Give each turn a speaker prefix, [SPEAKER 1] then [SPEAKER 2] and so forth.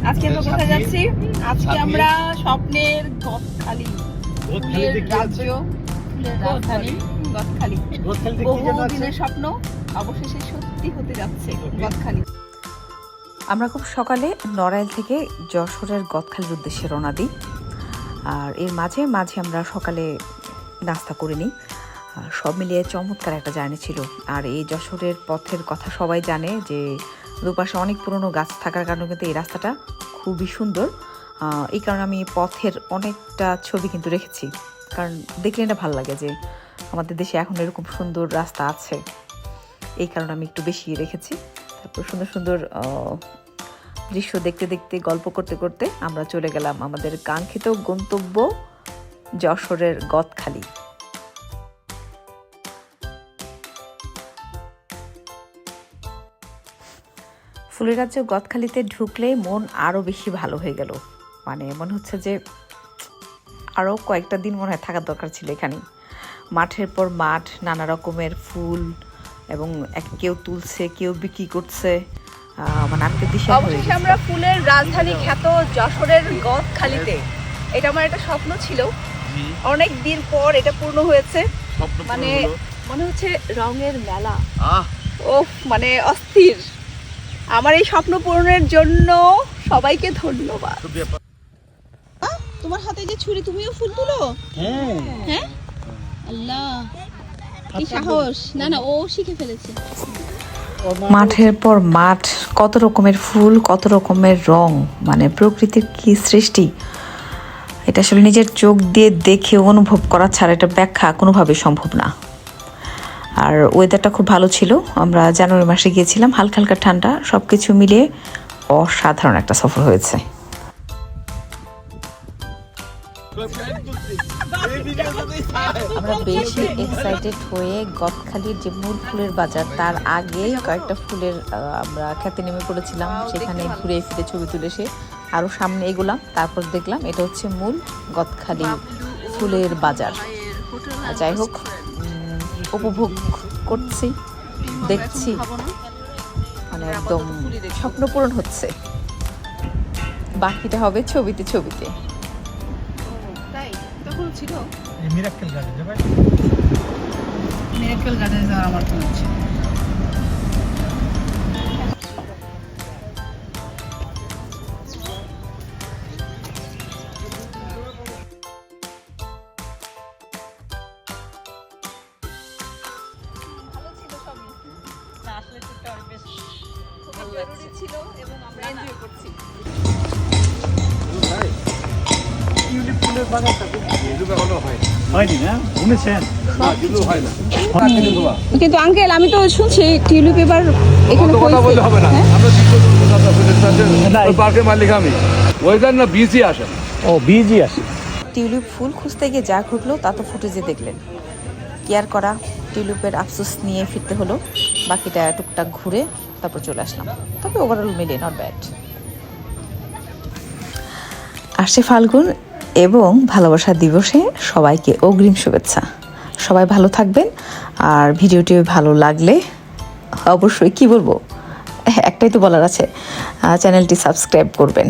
[SPEAKER 1] আজকে আমরা কোথায় যাচ্ছি? আজকে আমরা স্বপ্নের গদখালি, ফুলের রাজ্য, ফুলের রাজধানী গদখালি। বহু দিনের স্বপ্ন অবশেষে সত্যি হতে যাচ্ছে গদখালি।
[SPEAKER 2] আমরা খুব সকালে নড়াইল থেকে যশোরের গদখালির উদ্দেশ্যে রওনা দিই। আর এর মাঝে মাঝে আমরা সকালে নাস্তা করে নিই। সব মিলিয়ে চমৎকার একটা জার্নি ছিল। আর এই যশোরের পথের কথা সবাই জানে যে দুপাশে অনেক পুরনো গাছ থাকার কারণে কিন্তু এই রাস্তাটা খুবই সুন্দর। এই কারণে আমি পথের অনেকটা ছবি কিন্তু রেখেছি, কারণ দেখলে এটা ভালো লাগে যে আমাদের দেশে এখন এরকম সুন্দর রাস্তা আছে। এই কারণে আমি একটু বেশি রেখেছি। তারপর সুন্দর সুন্দর দৃশ্য দেখতে দেখতে গল্প করতে করতে আমরা চলে গেলাম আমাদের কাঙ্ক্ষিত গন্তব্য যশোরের গদখালি। ফুলের রাজ্য গদখালিতে ঢুকলেই মন আরও বেশি ভালো হয়ে গেল। মানে মনে হচ্ছে যে আরও কয়েকটা দিন মনে হয় থাকার দরকার ছিল এখানে। মাঠের পর মাঠ, নানা রকমের ফুল, এবং কেউ তুলছে, কেউ বিক্রি করছে। মানে
[SPEAKER 1] অবশেষে আমরা ফুলের রাজধানী খ্যাত যশোরের গদখালিতে। এটা আমার একটা স্বপ্ন ছিল, অনেক দিন পর এটা পূর্ণ হয়েছে। মানে মনে হচ্ছে রঙের মেলা। ওফ, মানে অস্থির। আমার এই স্বপ্ন পূরণের জন্য সবাইকে ধন্যবাদ। তোমার হাতে যে ছুরি, তুমিও ফুল তুলো? হ্যাঁ, আল্লাহ কি সাহস! না না, ও শিখে ফেলেছে।
[SPEAKER 2] মাঠের পর মাঠ, কত রকমের ফুল, কত রকমের রং, মানে প্রকৃতির কি সৃষ্টি! এটা আসলে নিজের চোখ দিয়ে দেখে অনুভব করা ছাড়া এটা ব্যাখ্যা কোনোভাবেই সম্ভব না। আর ওয়েদারটা খুব ভালো ছিল। আমরা জানুয়ারি মাসে গিয়েছিলাম, হালকা হালকা ঠান্ডা, সব কিছু মিলিয়ে অসাধারণ একটা সফর হয়েছে। আমরা বেশি এক্সাইটেড হয়ে গদখালির যে মূল ফুলের বাজার, তার আগে কয়েকটা ফুলের আমরা খেতে নেমে পড়েছিলাম। সেখানে ঘুরে ফিরে ছবি তুলে এসে আরও সামনে এগোলাম। তারপর দেখলাম এটা হচ্ছে মূল গদখালি ফুলের বাজার। যাই হোক, উপভোগ করছি, দেখছি, মানে একদম স্বপ্ন পূরণ হচ্ছে। বাকিটা হবে ছবিতে ছবিতে।
[SPEAKER 1] ছিল মিরাক্কেল গার্ডেন যাবে। মিরাক্কেল গার্ডেন যাওয়ার আমার প্ল্যান আছে। ভালো ছিল সবই। না আসলে টুকটা বেশ ভালো লাগছে ছিল এবং আমরা এনজয় করছি। কিন্তু আঙ্কেল, আমি তো শুনছি টিউলিপ এবার এখানে কথা বলতে হবে না। আমরা পার্কের মালিক আমি, ওয়েদার না বিজি আসে। ও বিজি আসে।
[SPEAKER 2] টিউলিপ ফুল খুঁজতে গিয়ে যা ঘটলো তা তো ফুটেজে দেখলেন। কেয়ার করা টিউলিপের আফসোস নিয়ে ফিরতে হলো। বাকিটা টুকটাক ঘুরে তারপর চলে আসলাম। তবে ওভারঅল মিলিয়ে নট ব্যাড। আসছে ফাল্গুন এবং ভালোবাসা দিবসে সবাইকে অগ্রিম শুভেচ্ছা। সবাই ভালো থাকবেন। আর ভিডিওটি ভালো লাগলে অবশ্যই, কি বলবো, একটাই তো বলার আছে, চ্যানেলটি সাবস্ক্রাইব করবেন।